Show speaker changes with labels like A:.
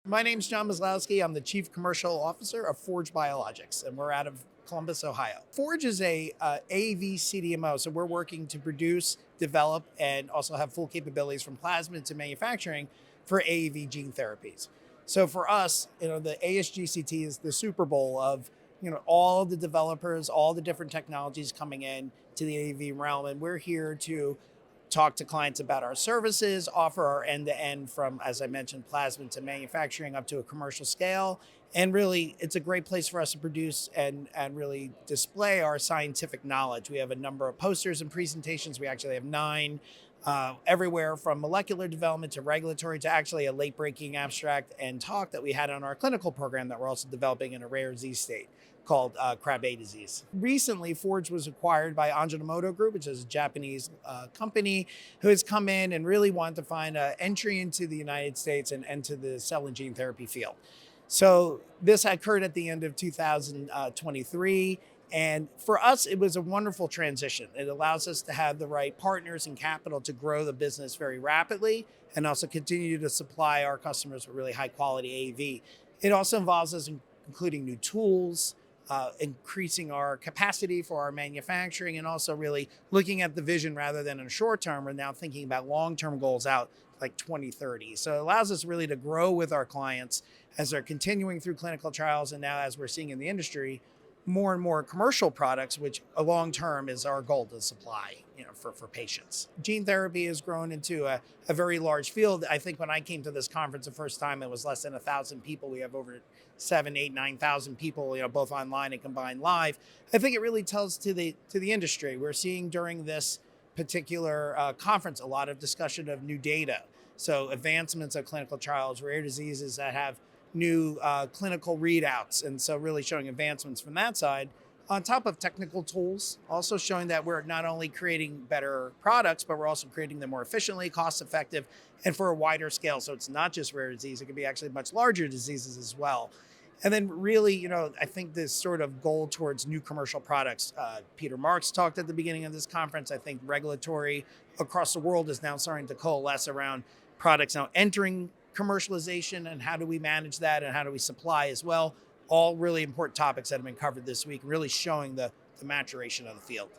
A: My name's John Maslowski. I'm the Chief Commercial Officer of Forge Biologics, and we're out of Columbus, Ohio. Forge is a AAV CDMO, so we're working to produce, develop, and also have full capabilities from plasmid to manufacturing for AAV gene therapies. So for us, the ASGCT is the Super Bowl of all the developers, all the different technologies coming in to the AAV realm, and we're here to talk to clients about our services, offer our end-to-end from, as I mentioned, plasmid to manufacturing up to a commercial scale. And really, it's a great place for us to produce and really display our scientific knowledge. We have a number of posters and presentations. We actually have 9, everywhere from molecular development to regulatory to actually a late-breaking abstract and talk that we had on our clinical program that we're also developing in a rare disease state called Krabbe disease. Recently, Forge was acquired by Ajinomoto Group, which is a Japanese company who has come in and really wanted to find an entry into the United States and to the cell and gene therapy field. So this occurred at the end of 2023. And for us, it was a wonderful transition. It allows us to have the right partners and capital to grow the business very rapidly and also continue to supply our customers with really high quality AAV. It also involves us including new tools, increasing our capacity for our manufacturing, and also really looking at the vision rather than in a short term. We're now thinking about long-term goals out like 2030. So it allows us really to grow with our clients as they're continuing through clinical trials. And now, as we're seeing in the industry, more and more commercial products, which long term is our goal to supply, for patients. Gene therapy has grown into a very large field. I think when I came to this conference the first time, it was less than 1,000 people. We have over 7, 8, 9,000 people, both online and combined live. I think it really tells to the industry. We're seeing during this particular conference a lot of discussion of new data. So advancements of clinical trials, rare diseases that have new clinical readouts. And so really showing advancements from that side on top of technical tools, also showing that we're not only creating better products, but we're also creating them more efficiently, cost effective, and for a wider scale. So it's not just rare disease, it can be actually much larger diseases as well. And then really, I think this sort of goal towards new commercial products. Peter Marks talked at the beginning of this conference. I think regulatory across the world is now starting to coalesce around products now entering commercialization and how do we manage that and how do we supply as well. All really important topics that have been covered this week, really showing the maturation of the field.